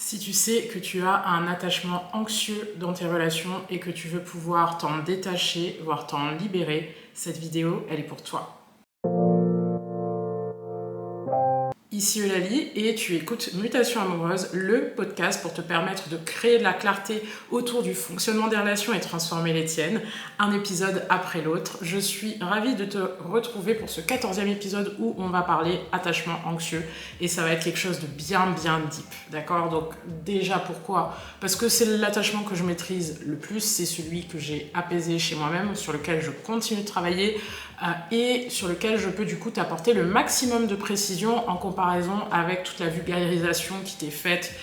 Si tu sais que tu as un attachement anxieux dans tes relations et que tu veux pouvoir t'en détacher, voire t'en libérer, cette vidéo, elle est pour toi. Ici Eulalie et tu écoutes Mutation Amoureuse, le podcast pour te permettre de créer de la clarté autour du fonctionnement des relations et transformer les tiennes, un épisode après l'autre. Je suis ravie de te retrouver pour ce 14e épisode où on va parler attachement anxieux et ça va être quelque chose de bien deep, d'accord? Donc déjà pourquoi? Parce que c'est l'attachement que je maîtrise le plus, c'est celui que j'ai apaisé chez moi-même, sur lequel je continue de travailler et sur lequel je peux du coup t'apporter le maximum de précision en comparaison avec toute la vulgarisation qui t'est faite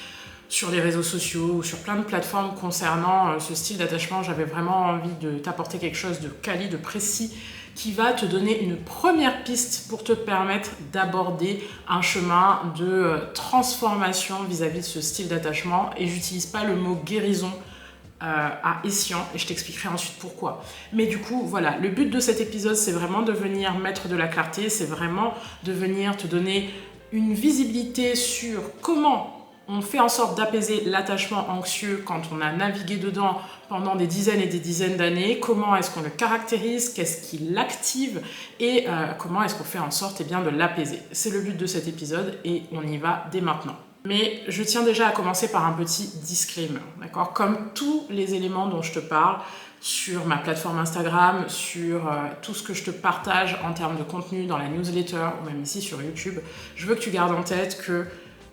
sur les réseaux sociaux ou sur plein de plateformes concernant ce style d'attachement. J'avais vraiment envie de t'apporter quelque chose de quali, de précis, qui va te donner une première piste pour te permettre d'aborder un chemin de transformation vis-à-vis de ce style d'attachement. Et j'utilise pas le mot guérison à escient et je t'expliquerai ensuite pourquoi. Mais du coup, voilà, le but de cet épisode, c'est vraiment de venir mettre de la clarté, c'est vraiment de venir te donner une visibilité sur comment on fait en sorte d'apaiser l'attachement anxieux quand on a navigué dedans pendant des dizaines et des dizaines d'années, comment est-ce qu'on le caractérise, qu'est-ce qui l'active et comment est-ce qu'on fait en sorte de l'apaiser. C'est le but de cet épisode et on y va dès maintenant. Mais je tiens déjà à commencer par un petit disclaimer, d'accord? Comme tous les éléments dont je te parle sur ma plateforme Instagram, sur tout ce que je te partage en termes de contenu dans la newsletter ou même ici sur YouTube, je veux que tu gardes en tête que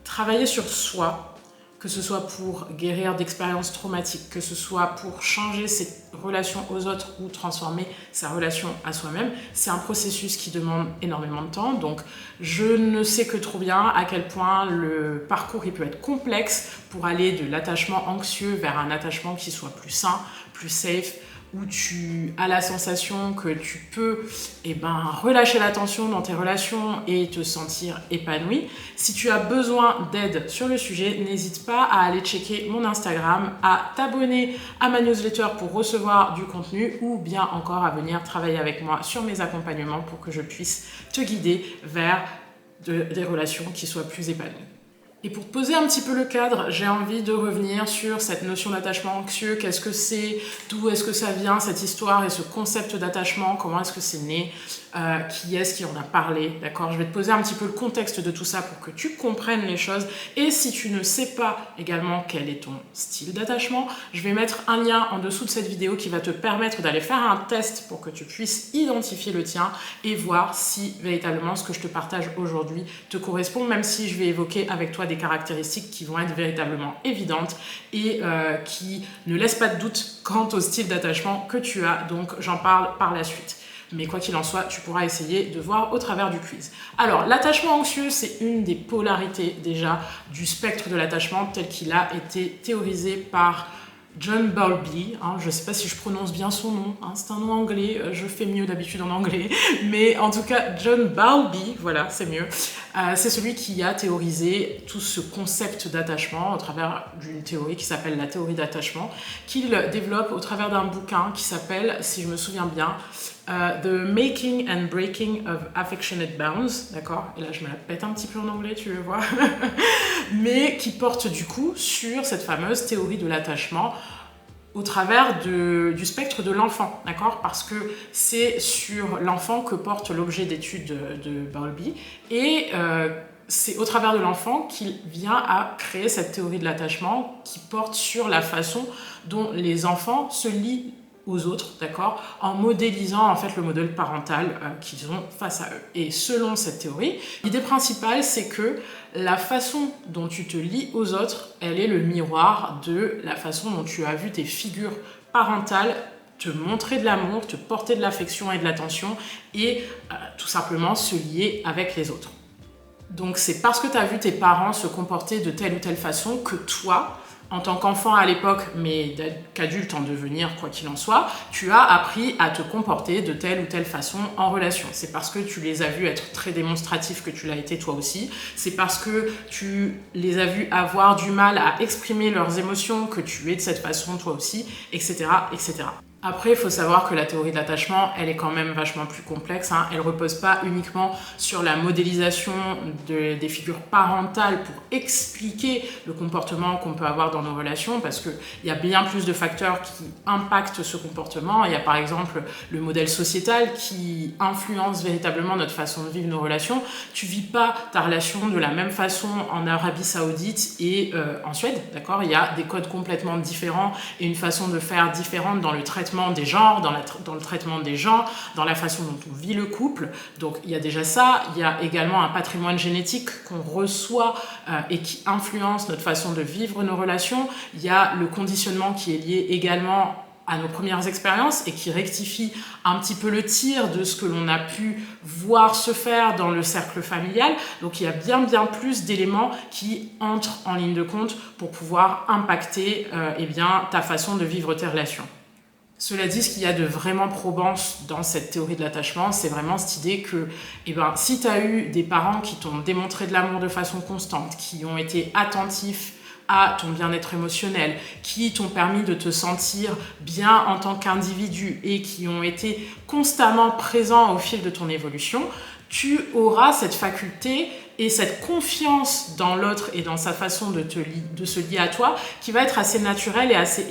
travailler sur soi, que ce soit pour guérir d'expériences traumatiques, que ce soit pour changer ses relations aux autres ou transformer sa relation à soi-même, c'est un processus qui demande énormément de temps. Donc, je ne sais que trop bien à quel point le parcours il peut être complexe pour aller de l'attachement anxieux vers un attachement qui soit plus sain, plus safe, où tu as la sensation que tu peux relâcher la tension dans tes relations et te sentir épanoui. Si tu as besoin d'aide sur le sujet, n'hésite pas à aller checker mon Instagram, à t'abonner à ma newsletter pour recevoir du contenu ou bien encore à venir travailler avec moi sur mes accompagnements pour que je puisse te guider vers des relations qui soient plus épanouies. Et pour poser un petit peu le cadre, j'ai envie de revenir sur cette notion d'attachement anxieux. Qu'est-ce que c'est? D'où est-ce que ça vient, cette histoire et ce concept d'attachement? Comment est-ce que c'est né? Qui est-ce qui en a parlé? D'accord? Je vais te poser un petit peu le contexte de tout ça pour que tu comprennes les choses. Et si tu ne sais pas également quel est ton style d'attachement, je vais mettre un lien en dessous de cette vidéo qui va te permettre d'aller faire un test pour que tu puisses identifier le tien et voir si véritablement ce que je te partage aujourd'hui te correspond, même si je vais évoquer avec toi des caractéristiques qui vont être véritablement évidentes et qui ne laissent pas de doute quant au style d'attachement que tu as. Donc j'en parle par la suite. Mais quoi qu'il en soit, tu pourras essayer de voir au travers du quiz. Alors, l'attachement anxieux, c'est une des polarités déjà du spectre de l'attachement tel qu'il a été théorisé par John Bowlby, je ne sais pas si je prononce bien son nom, c'est un nom anglais, je fais mieux d'habitude en anglais, mais en tout cas John Bowlby, voilà, c'est mieux, c'est celui qui a théorisé tout ce concept d'attachement au travers d'une théorie qui s'appelle la théorie d'attachement, qu'il développe au travers d'un bouquin qui s'appelle, si je me souviens bien, The Making and Breaking of Affectionate Bonds, d'accord? Et là, je me la pète un petit peu en anglais, tu le vois. Mais qui porte du coup sur cette fameuse théorie de l'attachement au travers du spectre de l'enfant, d'accord? Parce que c'est sur l'enfant que porte l'objet d'étude de Bowlby et c'est au travers de l'enfant qu'il vient à créer cette théorie de l'attachement qui porte sur la façon dont les enfants se lient aux autres, d'accord, en modélisant en fait le modèle parental qu'ils ont face à eux. Et selon cette théorie, l'idée principale, c'est que la façon dont tu te lies aux autres, elle est le miroir de la façon dont tu as vu tes figures parentales te montrer de l'amour, te porter de l'affection et de l'attention et tout simplement se lier avec les autres. Donc c'est parce que tu as vu tes parents se comporter de telle ou telle façon que toi, en tant qu'enfant à l'époque, mais qu'adulte en devenir, quoi qu'il en soit, tu as appris à te comporter de telle ou telle façon en relation. C'est parce que tu les as vus être très démonstratifs que tu l'as été toi aussi. C'est parce que tu les as vus avoir du mal à exprimer leurs émotions que tu es de cette façon toi aussi, etc., etc. Après, il faut savoir que la théorie de l'attachement, elle est quand même vachement plus complexe. Elle ne repose pas uniquement sur la modélisation des figures parentales pour expliquer le comportement qu'on peut avoir dans nos relations, parce qu'il y a bien plus de facteurs qui impactent ce comportement. Il y a par exemple le modèle sociétal qui influence véritablement notre façon de vivre nos relations. Tu ne vis pas ta relation de la même façon en Arabie Saoudite et en Suède, d'accord ? Il y a des codes complètement différents et une façon de faire différente dans le traitement des genres, dans le traitement des gens, dans la façon dont on vit le couple. Donc il y a déjà ça, il y a également un patrimoine génétique qu'on reçoit et qui influence notre façon de vivre nos relations. Il y a le conditionnement qui est lié également à nos premières expériences et qui rectifie un petit peu le tir de ce que l'on a pu voir se faire dans le cercle familial. Donc il y a bien plus d'éléments qui entrent en ligne de compte pour pouvoir impacter ta façon de vivre tes relations. Cela dit, ce qu'il y a de vraiment probant dans cette théorie de l'attachement, c'est vraiment cette idée que si tu as eu des parents qui t'ont démontré de l'amour de façon constante, qui ont été attentifs à ton bien-être émotionnel, qui t'ont permis de te sentir bien en tant qu'individu et qui ont été constamment présents au fil de ton évolution, tu auras cette faculté et cette confiance dans l'autre et dans sa façon de se lier à toi qui va être assez naturelle et assez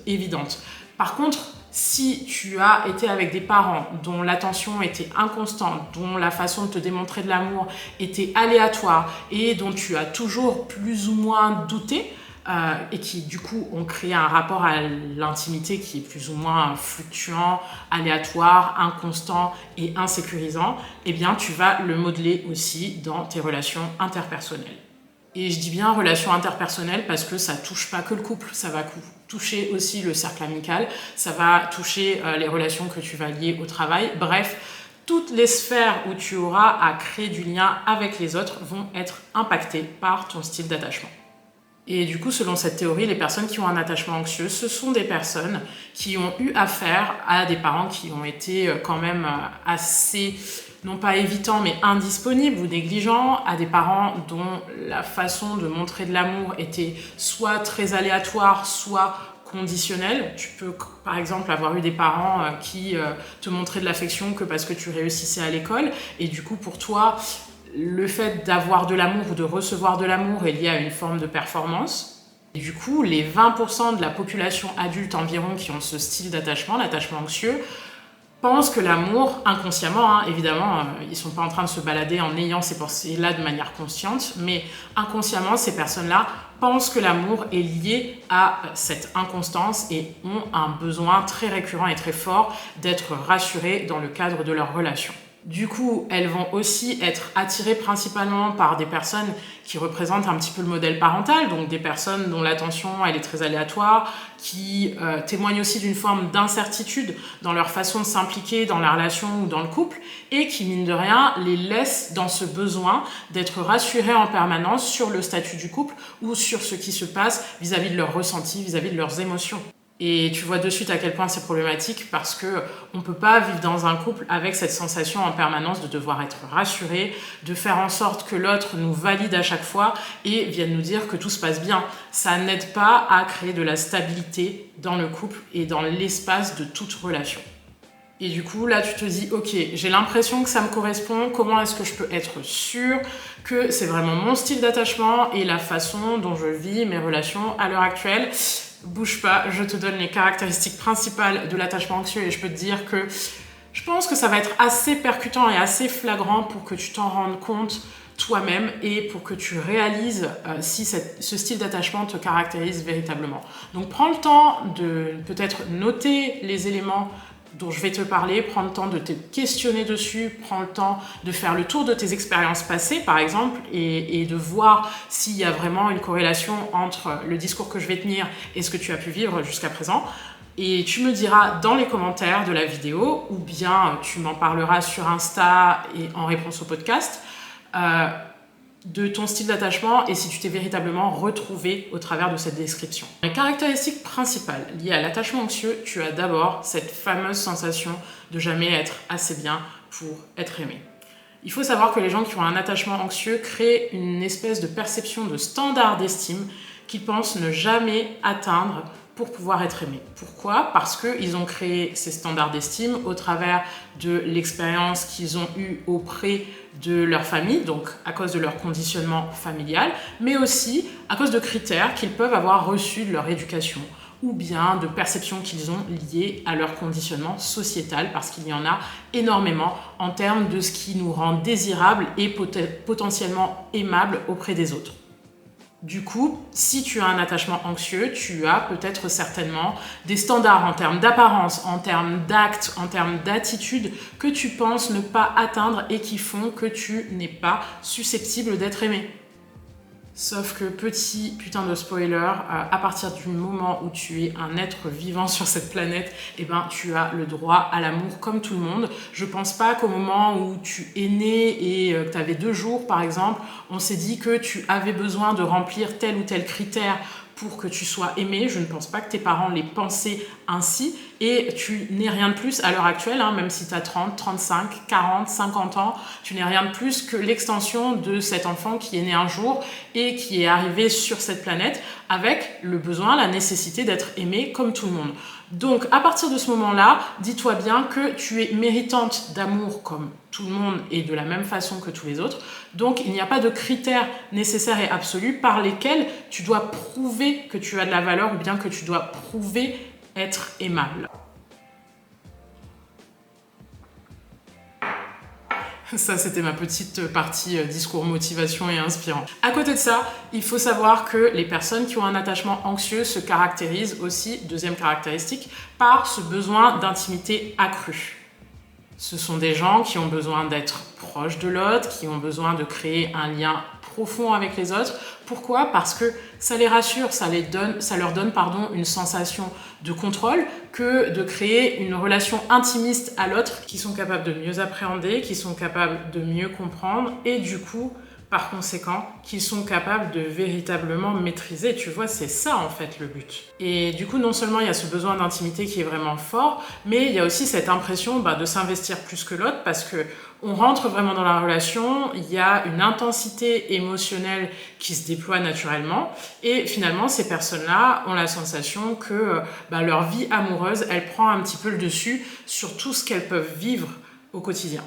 évidente. Par contre, si tu as été avec des parents dont l'attention était inconstante, dont la façon de te démontrer de l'amour était aléatoire et dont tu as toujours plus ou moins douté, et qui du coup ont créé un rapport à l'intimité qui est plus ou moins fluctuant, aléatoire, inconstant et insécurisant, eh bien tu vas le modeler aussi dans tes relations interpersonnelles. Et je dis bien relations interpersonnelles parce que ça touche pas que le couple, ça va toucher aussi le cercle amical, ça va toucher les relations que tu vas lier au travail. Bref, toutes les sphères où tu auras à créer du lien avec les autres vont être impactées par ton style d'attachement. Et du coup, selon cette théorie, les personnes qui ont un attachement anxieux, ce sont des personnes qui ont eu affaire à des parents qui ont été quand même assez, non pas évitants, mais indisponibles ou négligents, à des parents dont la façon de montrer de l'amour était soit très aléatoire, soit conditionnelle. Tu peux, par exemple, avoir eu des parents qui te montraient de l'affection que parce que tu réussissais à l'école, et du coup, pour toi, le fait d'avoir de l'amour ou de recevoir de l'amour est lié à une forme de performance. Et du coup, les 20% de la population adulte environ qui ont ce style d'attachement, l'attachement anxieux, pensent que l'amour, inconsciemment, évidemment, ils ne sont pas en train de se balader en ayant ces pensées-là de manière consciente, mais inconsciemment, ces personnes-là pensent que l'amour est lié à cette inconstance et ont un besoin très récurrent et très fort d'être rassurées dans le cadre de leur relation. Du coup, elles vont aussi être attirées principalement par des personnes qui représentent un petit peu le modèle parental, donc des personnes dont l'attention elle est très aléatoire, qui témoignent aussi d'une forme d'incertitude dans leur façon de s'impliquer dans la relation ou dans le couple, et qui, mine de rien, les laissent dans ce besoin d'être rassurées en permanence sur le statut du couple ou sur ce qui se passe vis-à-vis de leurs ressentis, vis-à-vis de leurs émotions. Et tu vois de suite à quel point c'est problématique parce qu'on ne peut pas vivre dans un couple avec cette sensation en permanence de devoir être rassuré, de faire en sorte que l'autre nous valide à chaque fois et vienne nous dire que tout se passe bien. Ça n'aide pas à créer de la stabilité dans le couple et dans l'espace de toute relation. Et du coup, là, tu te dis, ok, j'ai l'impression que ça me correspond, comment est-ce que je peux être sûre que c'est vraiment mon style d'attachement et la façon dont je vis mes relations à l'heure actuelle ? Bouge pas, je te donne les caractéristiques principales de l'attachement anxieux et je peux te dire que je pense que ça va être assez percutant et assez flagrant pour que tu t'en rendes compte toi-même et pour que tu réalises si ce style d'attachement te caractérise véritablement. Donc prends le temps de peut-être noter les éléments dont je vais te parler, prends le temps de te questionner dessus, prends le temps de faire le tour de tes expériences passées, par exemple, et de voir s'il y a vraiment une corrélation entre le discours que je vais tenir et ce que tu as pu vivre jusqu'à présent. Et tu me diras dans les commentaires de la vidéo, ou bien tu m'en parleras sur Insta et en réponse au podcast, de ton style d'attachement et si tu t'es véritablement retrouvé au travers de cette description. Les caractéristiques principales liées à l'attachement anxieux, tu as d'abord cette fameuse sensation de jamais être assez bien pour être aimé. Il faut savoir que les gens qui ont un attachement anxieux créent une espèce de perception de standard d'estime qu'ils pensent ne jamais atteindre pour pouvoir être aimé. Pourquoi ? Parce qu'ils ont créé ces standards d'estime au travers de l'expérience qu'ils ont eue auprès de leur famille, donc à cause de leur conditionnement familial, mais aussi à cause de critères qu'ils peuvent avoir reçus de leur éducation ou bien de perceptions qu'ils ont liées à leur conditionnement sociétal, parce qu'il y en a énormément en termes de ce qui nous rend désirables et potentiellement aimables auprès des autres. Du coup, si tu as un attachement anxieux, tu as peut-être certainement des standards en termes d'apparence, en termes d'actes, en termes d'attitude que tu penses ne pas atteindre et qui font que tu n'es pas susceptible d'être aimé. Sauf que petit putain de spoiler, à partir du moment où tu es un être vivant sur cette planète, eh ben, tu as le droit à l'amour comme tout le monde. Je pense pas qu'au moment où tu es né et que tu avais 2 jours par exemple, on s'est dit que tu avais besoin de remplir tel ou tel critère pour que tu sois aimé. Je ne pense pas que tes parents l'aient pensé ainsi et tu n'es rien de plus à l'heure actuelle, même si tu as 30, 35, 40, 50 ans, tu n'es rien de plus que l'extension de cet enfant qui est né un jour et qui est arrivé sur cette planète avec le besoin, la nécessité d'être aimé comme tout le monde. Donc à partir de ce moment-là, dis-toi bien que tu es méritante d'amour comme tout le monde et de la même façon que tous les autres. Donc il n'y a pas de critères nécessaires et absolus par lesquels tu dois prouver que tu as de la valeur ou bien que tu dois prouver être aimable. Ça, c'était ma petite partie discours motivation et inspirant. À côté de ça, il faut savoir que les personnes qui ont un attachement anxieux se caractérisent aussi, deuxième caractéristique, par ce besoin d'intimité accrue. Ce sont des gens qui ont besoin d'être proches de l'autre, qui ont besoin de créer un lien profond avec les autres. Pourquoi ? Parce que ça les rassure, ça leur donne une sensation de contrôle que de créer une relation intimiste à l'autre, qui sont capables de mieux appréhender, qui sont capables de mieux comprendre et du coup, par conséquent, qu'ils sont capables de véritablement maîtriser. Tu vois, c'est ça en fait le but. Et du coup, non seulement il y a ce besoin d'intimité qui est vraiment fort, mais il y a aussi cette impression de s'investir plus que l'autre parce que on rentre vraiment dans la relation, il y a une intensité émotionnelle qui se déploie naturellement et finalement ces personnes-là ont la sensation que leur vie amoureuse, elle prend un petit peu le dessus sur tout ce qu'elles peuvent vivre au quotidien.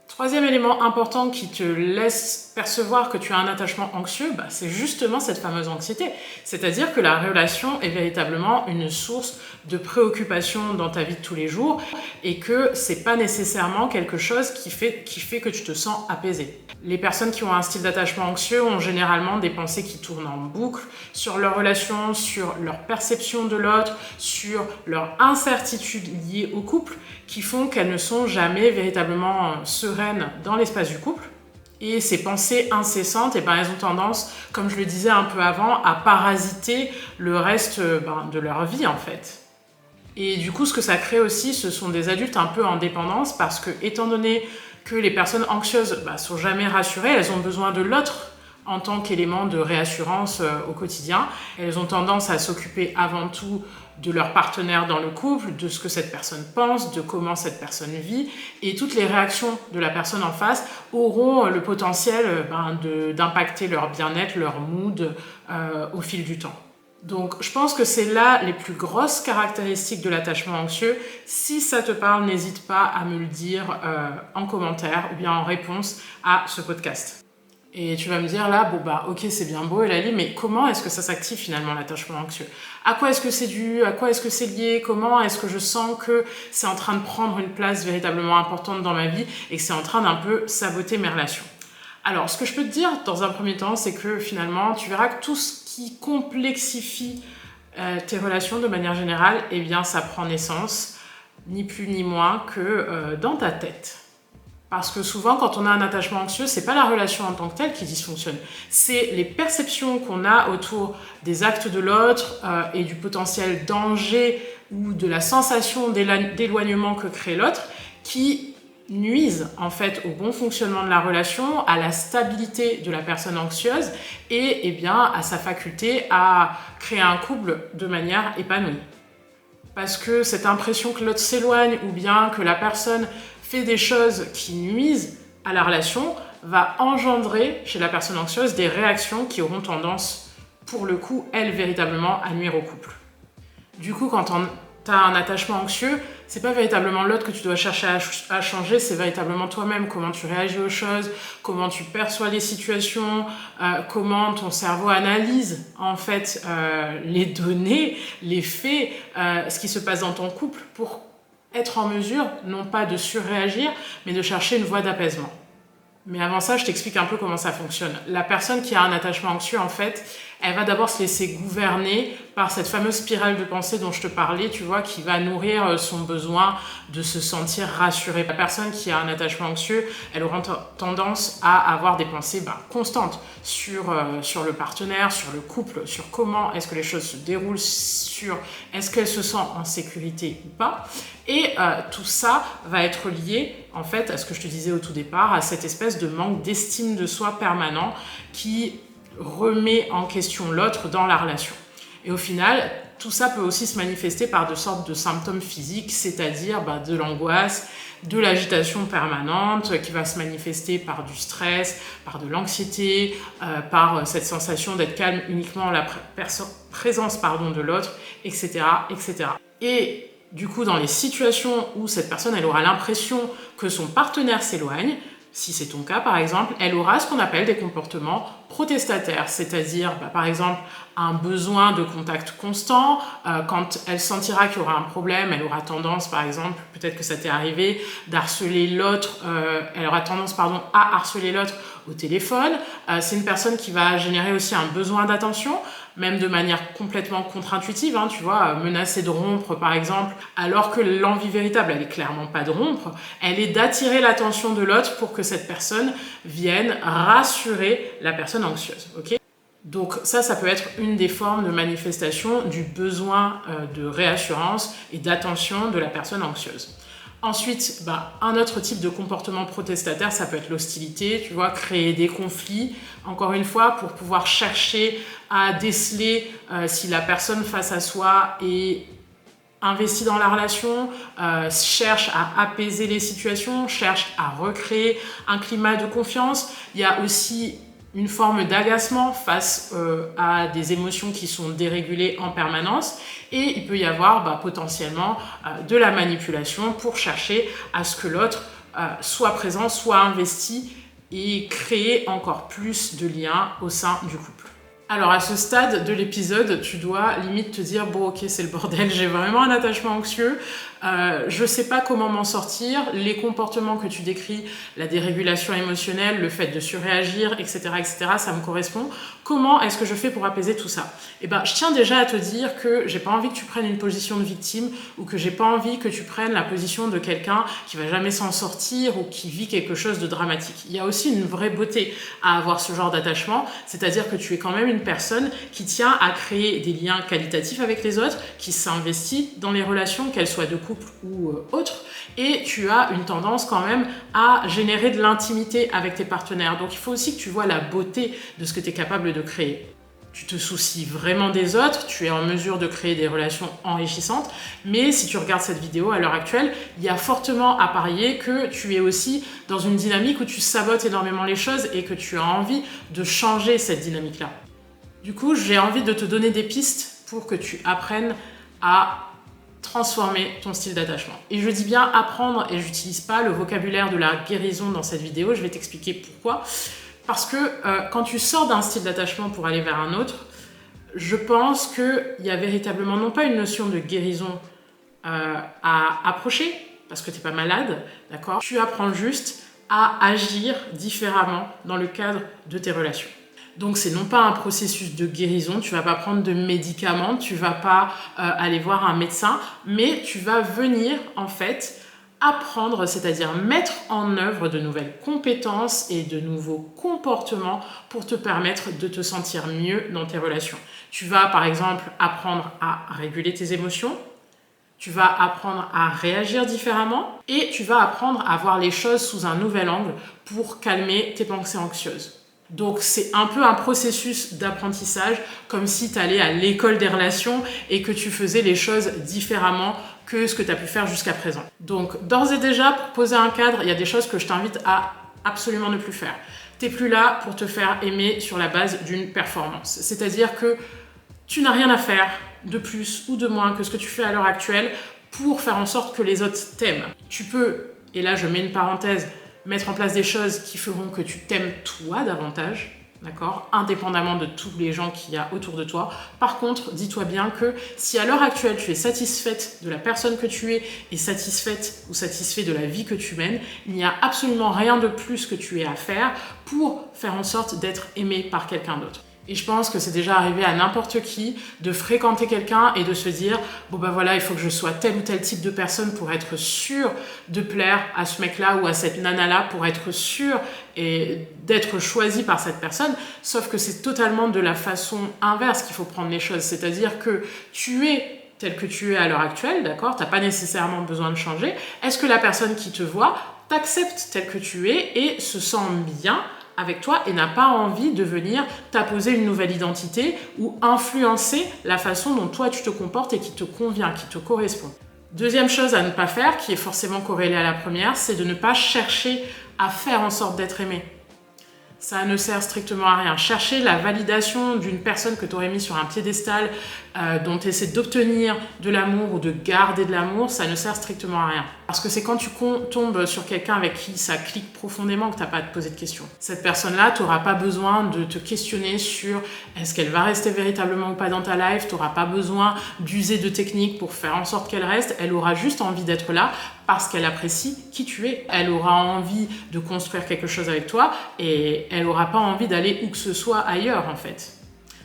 Troisième élément important qui te laisse percevoir que tu as un attachement anxieux, c'est justement cette fameuse anxiété. C'est-à-dire que la relation est véritablement une source de préoccupation dans ta vie de tous les jours et que c'est pas nécessairement quelque chose qui fait que tu te sens apaisé. Les personnes qui ont un style d'attachement anxieux ont généralement des pensées qui tournent en boucle sur leur relation, sur leur perception de l'autre, sur leur incertitude liée au couple, qui font qu'elles ne sont jamais véritablement sereines dans l'espace du couple. Et ces pensées incessantes, elles ont tendance, comme je le disais un peu avant, à parasiter le reste de leur vie en fait. Et du coup, ce que ça crée aussi, ce sont des adultes un peu en dépendance parce que, étant donné que les personnes anxieuses sont jamais rassurées, elles ont besoin de l'autre en tant qu'élément de réassurance au quotidien. Elles ont tendance à s'occuper avant tout de leur partenaire dans le couple, de ce que cette personne pense, de comment cette personne vit, et toutes les réactions de la personne en face auront le potentiel d'impacter leur bien-être, leur mood au fil du temps. Donc je pense que c'est là les plus grosses caractéristiques de l'attachement anxieux. Si ça te parle, n'hésite pas à me le dire en commentaire ou bien en réponse à ce podcast. Et tu vas me dire là, ok, c'est bien beau Eulalie, mais comment est-ce que ça s'active finalement l'attachement anxieux ? À quoi est-ce que c'est dû ? À quoi est-ce que c'est lié ? Comment est-ce que je sens que c'est en train de prendre une place véritablement importante dans ma vie et que c'est en train d'un peu saboter mes relations ? Alors, ce que je peux te dire dans un premier temps, c'est que finalement, tu verras que tout ce qui complexifie tes relations de manière générale, ça prend naissance, ni plus ni moins que dans ta tête. Parce que souvent, quand on a un attachement anxieux, c'est pas la relation en tant que telle qui dysfonctionne. C'est les perceptions qu'on a autour des actes de l'autre et du potentiel danger ou de la sensation d'éloignement que crée l'autre qui nuisent en fait au bon fonctionnement de la relation, à la stabilité de la personne anxieuse et à sa faculté à créer un couple de manière épanouie. Parce que cette impression que l'autre s'éloigne ou bien que la personne fait des choses qui nuisent à la relation va engendrer chez la personne anxieuse des réactions qui auront tendance, pour le coup, elles, véritablement, à nuire au couple. Du coup, quand tu as un attachement anxieux, c'est pas véritablement l'autre que tu dois chercher à changer, c'est véritablement toi-même, comment tu réagis aux choses, comment tu perçois les situations, comment ton cerveau analyse en fait les données, les faits, ce qui se passe dans ton couple pour être en mesure, non pas de surréagir, mais de chercher une voie d'apaisement. Mais avant ça, je t'explique un peu comment ça fonctionne. La personne qui a un attachement anxieux, en fait, elle va d'abord se laisser gouverner par cette fameuse spirale de pensée dont je te parlais, tu vois, qui va nourrir son besoin de se sentir rassurée. La personne qui a un attachement anxieux, elle aura tendance à avoir des pensées constantes sur le partenaire, sur le couple, sur comment est-ce que les choses se déroulent, sur est-ce qu'elle se sent en sécurité ou pas. Et tout ça va être lié, en fait, à ce que je te disais au tout départ, à cette espèce de manque d'estime de soi permanent qui remet en question l'autre dans la relation. Et au final, tout ça peut aussi se manifester par de sortes de symptômes physiques, c'est-à-dire de l'angoisse, de l'agitation permanente qui va se manifester par du stress, par de l'anxiété, par cette sensation d'être calme uniquement en la présence de l'autre, etc., etc. Et du coup, dans les situations où cette personne elle aura l'impression que son partenaire s'éloigne, si c'est ton cas par exemple, elle aura ce qu'on appelle des comportements protestataires, c'est-à-dire par exemple un besoin de contact constant. Quand elle sentira qu'il y aura un problème, elle aura tendance par exemple, peut-être que ça t'est arrivé, d'harceler l'autre, elle aura tendance à harceler l'autre au téléphone. C'est une personne qui va générer aussi un besoin d'attention, même de manière complètement contre-intuitive, hein, tu vois, menacer de rompre par exemple, alors que l'envie véritable, elle est clairement pas de rompre, elle est d'attirer l'attention de l'autre pour que cette personne vienne rassurer la personne anxieuse, ok ? Donc ça peut être une des formes de manifestation du besoin de réassurance et d'attention de la personne anxieuse. Ensuite, un autre type de comportement protestataire, ça peut être l'hostilité, tu vois, créer des conflits, encore une fois, pour pouvoir chercher à déceler si la personne face à soi est investie dans la relation, cherche à apaiser les situations, cherche à recréer un climat de confiance. Il y a aussi une forme d'agacement face à des émotions qui sont dérégulées en permanence, et il peut y avoir potentiellement de la manipulation pour chercher à ce que l'autre soit présent, soit investi et créer encore plus de liens au sein du couple. Alors à ce stade de l'épisode, tu dois limite te dire bon ok c'est le bordel, j'ai vraiment un attachement anxieux, je sais pas comment m'en sortir, les comportements que tu décris, la dérégulation émotionnelle, le fait de surréagir, etc., ça me correspond. Comment est-ce que je fais pour apaiser tout ça ? Je tiens déjà à te dire que j'ai pas envie que tu prennes une position de victime ou que j'ai pas envie que tu prennes la position de quelqu'un qui va jamais s'en sortir ou qui vit quelque chose de dramatique. Il y a aussi une vraie beauté à avoir ce genre d'attachement, c'est-à-dire que tu es quand même une personne qui tient à créer des liens qualitatifs avec les autres, qui s'investit dans les relations, qu'elles soient de couple ou autres, et tu as une tendance quand même à générer de l'intimité avec tes partenaires. Donc il faut aussi que tu vois la beauté de ce que tu es capable de créer. Tu te soucies vraiment des autres, tu es en mesure de créer des relations enrichissantes, mais si tu regardes cette vidéo à l'heure actuelle, il y a fortement à parier que tu es aussi dans une dynamique où tu sabotes énormément les choses et que tu as envie de changer cette dynamique-là. Du coup, j'ai envie de te donner des pistes pour que tu apprennes à transformer ton style d'attachement. Et je dis bien apprendre, et j'utilise pas le vocabulaire de la guérison dans cette vidéo, je vais t'expliquer pourquoi. Parce que quand tu sors d'un style d'attachement pour aller vers un autre, je pense qu'il y a véritablement non pas une notion de guérison à approcher, parce que tu n'es pas malade, d'accord ? Tu apprends juste à agir différemment dans le cadre de tes relations. Donc c'est non pas un processus de guérison, tu vas pas prendre de médicaments, tu vas pas aller voir un médecin, mais tu vas venir en fait apprendre, c'est-à-dire mettre en œuvre de nouvelles compétences et de nouveaux comportements pour te permettre de te sentir mieux dans tes relations. Tu vas par exemple apprendre à réguler tes émotions, tu vas apprendre à réagir différemment et tu vas apprendre à voir les choses sous un nouvel angle pour calmer tes pensées anxieuses. Donc c'est un peu un processus d'apprentissage, comme si tu allais à l'école des relations et que tu faisais les choses différemment que ce que tu as pu faire jusqu'à présent. Donc d'ores et déjà, pour poser un cadre, il y a des choses que je t'invite à absolument ne plus faire. Tu n'es plus là pour te faire aimer sur la base d'une performance. C'est-à-dire que Tu n'as rien à faire de plus ou de moins que ce que tu fais à l'heure actuelle pour faire en sorte que les autres t'aiment. Tu peux, et là je mets une parenthèse, mettre en place des choses qui feront que tu t'aimes toi davantage, d'accord, indépendamment de tous les gens qu'il y a autour de toi. Par contre, dis-toi bien que si à l'heure actuelle tu es satisfaite de la personne que tu es et satisfaite ou satisfait de la vie que tu mènes, il n'y a absolument rien de plus que tu aies à faire pour faire en sorte d'être aimé par quelqu'un d'autre. Et je pense que c'est déjà arrivé à n'importe qui de fréquenter quelqu'un et de se dire bon ben voilà, il faut que je sois tel ou tel type de personne pour être sûr de plaire à ce mec-là ou à cette nana-là, pour être sûr et d'être choisi par cette personne. Sauf que c'est totalement de la façon inverse qu'il faut prendre les choses. C'est-à-dire que tu es tel que tu es à l'heure actuelle, d'accord ? Tu n'as pas nécessairement besoin de changer. Est-ce que la personne qui te voit t'accepte tel que tu es et se sent bien avec toi et n'a pas envie de venir t'apposer une nouvelle identité ou influencer la façon dont toi tu te comportes et qui te convient, qui te correspond. Deuxième chose à ne pas faire, qui est forcément corrélée à la première, c'est de ne pas chercher à faire en sorte d'être aimé. Ça ne sert strictement à rien. Chercher la validation d'une personne que tu aurais mis sur un piédestal, dont tu essaies d'obtenir de l'amour ou de garder de l'amour, ça ne sert strictement à rien. Parce que c'est quand tu tombes sur quelqu'un avec qui ça clique profondément que tu n'as pas à te poser de questions. Cette personne-là, tu n'auras pas besoin de te questionner sur est-ce qu'elle va rester véritablement ou pas dans ta life, tu n'auras pas besoin d'user de techniques pour faire en sorte qu'elle reste, elle aura juste envie d'être là parce qu'elle apprécie qui tu es. Elle aura envie de construire quelque chose avec toi et elle n'aura pas envie d'aller où que ce soit ailleurs en fait.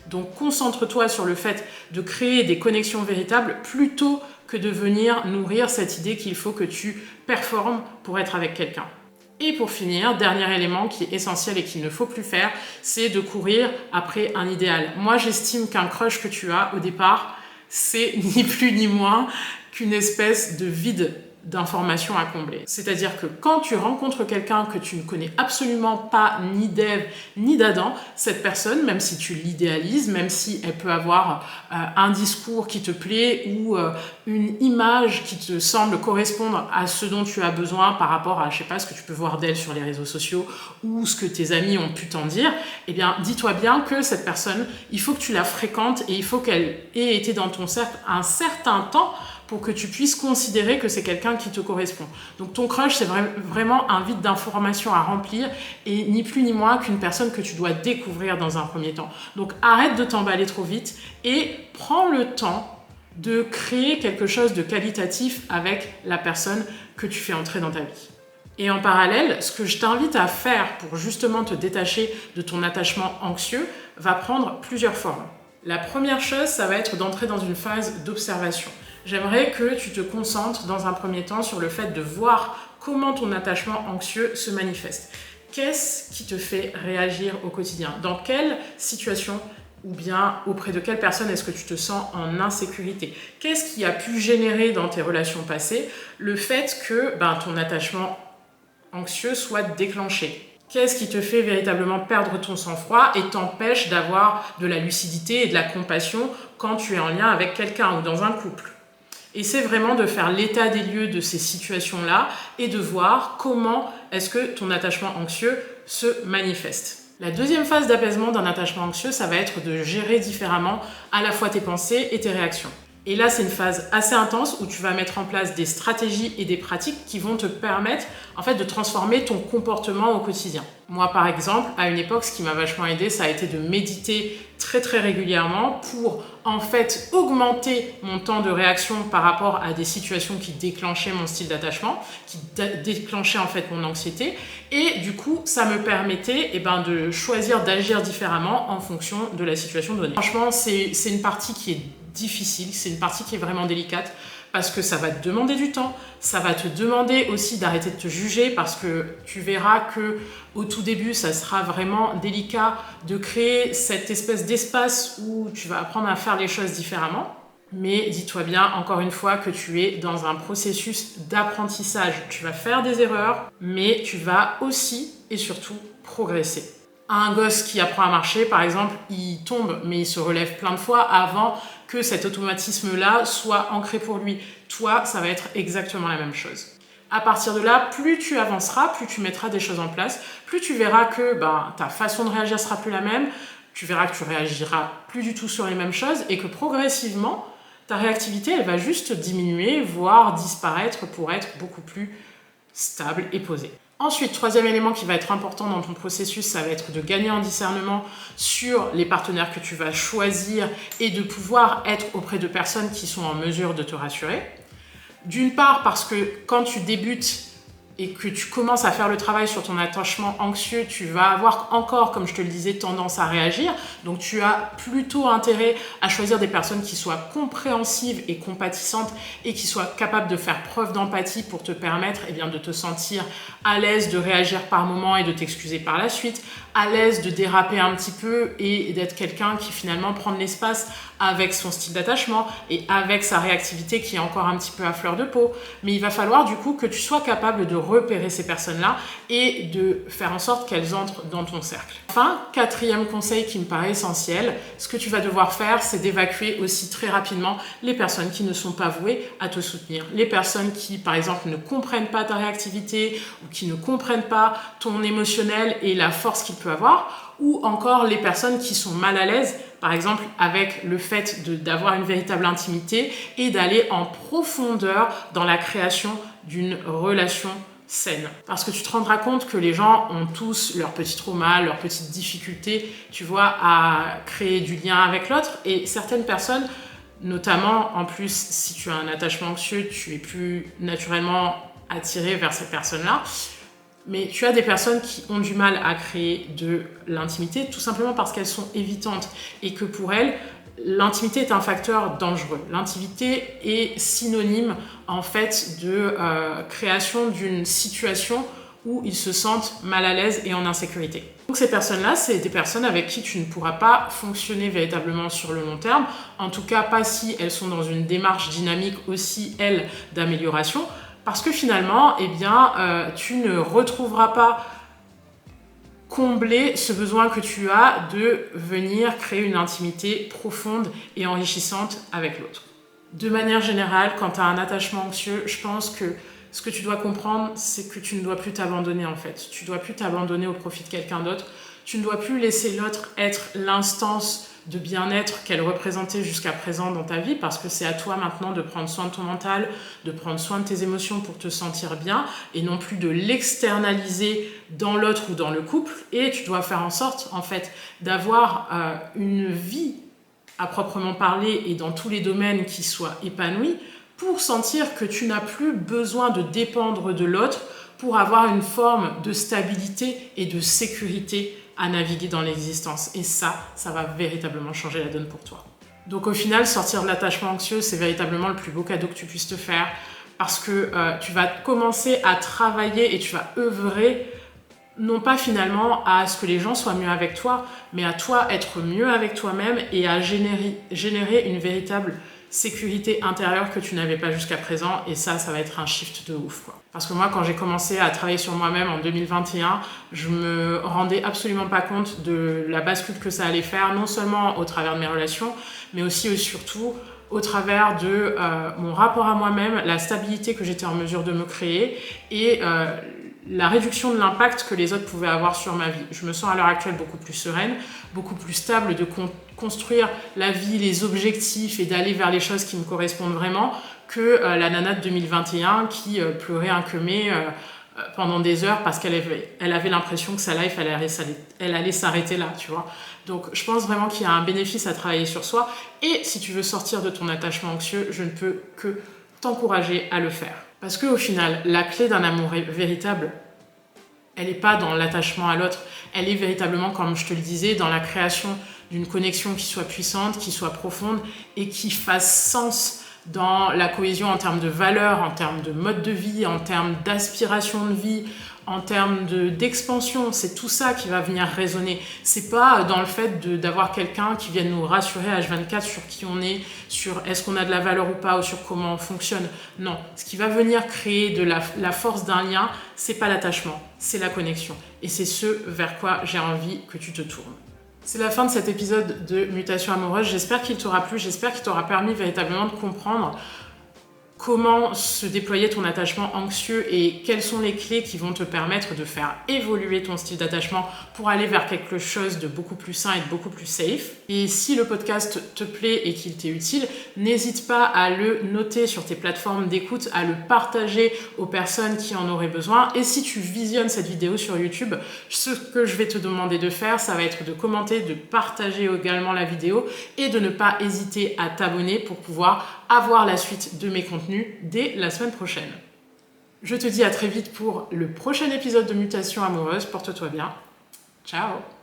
Donc concentre-toi sur le fait de créer des connexions véritables plutôt que de venir nourrir cette idée qu'il faut que tu performes pour être avec quelqu'un. Et pour finir, dernier élément qui est essentiel et qu'il ne faut plus faire, c'est de courir après un idéal. Moi, j'estime qu'un crush que tu as au départ, c'est ni plus ni moins qu'une espèce de vide d'informations à combler. C'est-à-dire que quand tu rencontres quelqu'un que tu ne connais absolument pas ni d'Ève ni d'Adam, cette personne, même si tu l'idéalises, même si elle peut avoir un discours qui te plaît ou une image qui te semble correspondre à ce dont tu as besoin par rapport à, je sais pas, ce que tu peux voir d'elle sur les réseaux sociaux ou ce que tes amis ont pu t'en dire, eh bien, dis-toi bien que cette personne, il faut que tu la fréquentes et il faut qu'elle ait été dans ton cercle un certain temps pour que tu puisses considérer que c'est quelqu'un qui te correspond. Donc ton crush, c'est vraiment un vide d'informations à remplir et ni plus ni moins qu'une personne que tu dois découvrir dans un premier temps. Donc arrête de t'emballer trop vite et prends le temps de créer quelque chose de qualitatif avec la personne que tu fais entrer dans ta vie. Et en parallèle, ce que je t'invite à faire pour justement te détacher de ton attachement anxieux va prendre plusieurs formes. La première chose, ça va être d'entrer dans une phase d'observation. J'aimerais que tu te concentres dans un premier temps sur le fait de voir comment ton attachement anxieux se manifeste. Qu'est-ce qui te fait réagir au quotidien ? Dans quelle situation ou bien auprès de quelle personne est-ce que tu te sens en insécurité ? Qu'est-ce qui a pu générer dans tes relations passées le fait que ton attachement anxieux soit déclenché ? Qu'est-ce qui te fait véritablement perdre ton sang-froid et t'empêche d'avoir de la lucidité et de la compassion quand tu es en lien avec quelqu'un ou dans un couple ? Essaie vraiment de faire l'état des lieux de ces situations-là et de voir comment est-ce que ton attachement anxieux se manifeste. La deuxième phase d'apaisement d'un attachement anxieux, ça va être de gérer différemment à la fois tes pensées et tes réactions. Et là, c'est une phase assez intense où tu vas mettre en place des stratégies et des pratiques qui vont te permettre en fait de transformer ton comportement au quotidien. Moi, par exemple, à une époque, ce qui m'a vachement aidé, ça a été de méditer très très régulièrement pour en fait augmenter mon temps de réaction par rapport à des situations qui déclenchaient mon style d'attachement, qui déclenchaient en fait mon anxiété. Et du coup, ça me permettait de choisir d'agir différemment en fonction de la situation donnée. Franchement, c'est une partie qui est difficile, c'est une partie qui est vraiment délicate parce que ça va te demander du temps, ça va te demander aussi d'arrêter de te juger parce que tu verras que au tout début ça sera vraiment délicat de créer cette espèce d'espace où tu vas apprendre à faire les choses différemment. Mais dis-toi bien encore une fois que tu es dans un processus d'apprentissage. Tu vas faire des erreurs, mais tu vas aussi et surtout progresser. Un gosse qui apprend à marcher, par exemple, il tombe, mais il se relève plein de fois avant que cet automatisme-là soit ancré pour lui. Toi, ça va être exactement la même chose. À partir de là, plus tu avanceras, plus tu mettras des choses en place, plus tu verras que ta façon de réagir sera plus la même, tu verras que tu réagiras plus du tout sur les mêmes choses et que progressivement, ta réactivité, elle va juste diminuer, voire disparaître pour être beaucoup plus stable et posée. Ensuite, troisième élément qui va être important dans ton processus, ça va être de gagner en discernement sur les partenaires que tu vas choisir et de pouvoir être auprès de personnes qui sont en mesure de te rassurer. D'une part, parce que quand tu débutes et que tu commences à faire le travail sur ton attachement anxieux, tu vas avoir encore, comme je te le disais, tendance à réagir. Donc tu as plutôt intérêt à choisir des personnes qui soient compréhensives et compatissantes et qui soient capables de faire preuve d'empathie pour te permettre de te sentir à l'aise de réagir par moment et de t'excuser par la suite, à l'aise de déraper un petit peu et d'être quelqu'un qui finalement prend de l'espace avec son style d'attachement et avec sa réactivité qui est encore un petit peu à fleur de peau. Mais il va falloir du coup que tu sois capable de repérer ces personnes-là et de faire en sorte qu'elles entrent dans ton cercle. Enfin, quatrième conseil qui me paraît essentiel, ce que tu vas devoir faire, c'est d'évacuer aussi très rapidement les personnes qui ne sont pas vouées à te soutenir. Les personnes qui, par exemple, ne comprennent pas ta réactivité ou qui ne comprennent pas ton émotionnel et la force qu'il peut avoir, ou encore les personnes qui sont mal à l'aise, par exemple avec le fait d'avoir une véritable intimité et d'aller en profondeur dans la création d'une relation saine. Parce que tu te rendras compte que les gens ont tous leurs petits traumas, leurs petites difficultés, tu vois, à créer du lien avec l'autre. Et certaines personnes, notamment en plus si tu as un attachement anxieux, tu es plus naturellement attiré vers ces personnes-là. Mais tu as des personnes qui ont du mal à créer de l'intimité tout simplement parce qu'elles sont évitantes et que pour elles, l'intimité est un facteur dangereux. L'intimité est synonyme en fait de création d'une situation où ils se sentent mal à l'aise et en insécurité. Donc ces personnes-là, c'est des personnes avec qui tu ne pourras pas fonctionner véritablement sur le long terme, en tout cas pas si elles sont dans une démarche dynamique aussi, elles, d'amélioration. Parce que finalement, tu ne retrouveras pas combler ce besoin que tu as de venir créer une intimité profonde et enrichissante avec l'autre. De manière générale, quand tu as un attachement anxieux, je pense que ce que tu dois comprendre, c'est que tu ne dois plus t'abandonner en fait. Tu ne dois plus t'abandonner au profit de quelqu'un d'autre. Tu ne dois plus laisser l'autre être l'instance de bien-être qu'elle représentait jusqu'à présent dans ta vie, parce que c'est à toi maintenant de prendre soin de ton mental, de prendre soin de tes émotions pour te sentir bien, et non plus de l'externaliser dans l'autre ou dans le couple. Et tu dois faire en sorte, en fait, d'avoir une vie à proprement parler et dans tous les domaines qui soit épanouie, pour sentir que tu n'as plus besoin de dépendre de l'autre pour avoir une forme de stabilité et de sécurité à naviguer dans l'existence. Et ça va véritablement changer la donne pour toi. Donc au final, sortir de l'attachement anxieux, c'est véritablement le plus beau cadeau que tu puisses te faire, parce que tu vas commencer à travailler et tu vas œuvrer non pas finalement à ce que les gens soient mieux avec toi, mais à toi être mieux avec toi-même et à générer une véritable sécurité intérieure que tu n'avais pas jusqu'à présent. Et ça va être un shift de ouf, quoi. Parce que moi, quand j'ai commencé à travailler sur moi-même en 2021, je me rendais absolument pas compte de la bascule que ça allait faire, non seulement au travers de mes relations, mais aussi et surtout au travers de mon rapport à moi-même, la stabilité que j'étais en mesure de me créer et la réduction de l'impact que les autres pouvaient avoir sur ma vie. Je me sens à l'heure actuelle beaucoup plus sereine, beaucoup plus stable de construire la vie, les objectifs et d'aller vers les choses qui me correspondent vraiment que la nana de 2021 qui pleurait un queumé pendant des heures parce qu'elle avait l'impression que sa life elle allait s'arrêter là, tu vois. Donc je pense vraiment qu'il y a un bénéfice à travailler sur soi, et si tu veux sortir de ton attachement anxieux, je ne peux que t'encourager à le faire. Parce qu'au final, la clé d'un amour véritable, elle n'est pas dans l'attachement à l'autre, elle est véritablement, comme je te le disais, dans la création d'une connexion qui soit puissante, qui soit profonde et qui fasse sens dans la cohésion en termes de valeurs, en termes de mode de vie, en termes d'aspiration de vie, en termes d'expansion. C'est tout ça qui va venir résonner. C'est pas dans le fait d'avoir quelqu'un qui vienne nous rassurer H24 sur qui on est, sur est-ce qu'on a de la valeur ou pas, ou sur comment on fonctionne. Non, ce qui va venir créer de la force d'un lien, c'est pas l'attachement, c'est la connexion. Et c'est ce vers quoi j'ai envie que tu te tournes. C'est la fin de cet épisode de Mutation amoureuse. J'espère qu'il t'aura plu, j'espère qu'il t'aura permis véritablement de comprendre comment se déployer ton attachement anxieux et quelles sont les clés qui vont te permettre de faire évoluer ton style d'attachement pour aller vers quelque chose de beaucoup plus sain et de beaucoup plus safe. Et si le podcast te plaît et qu'il t'est utile, n'hésite pas à le noter sur tes plateformes d'écoute, à le partager aux personnes qui en auraient besoin. Et si tu visionnes cette vidéo sur YouTube, ce que je vais te demander de faire, ça va être de commenter, de partager également la vidéo et de ne pas hésiter à t'abonner pour pouvoir avoir la suite de mes contenus dès la semaine prochaine. Je te dis à très vite pour le prochain épisode de Mutation amoureuse. Porte-toi bien. Ciao!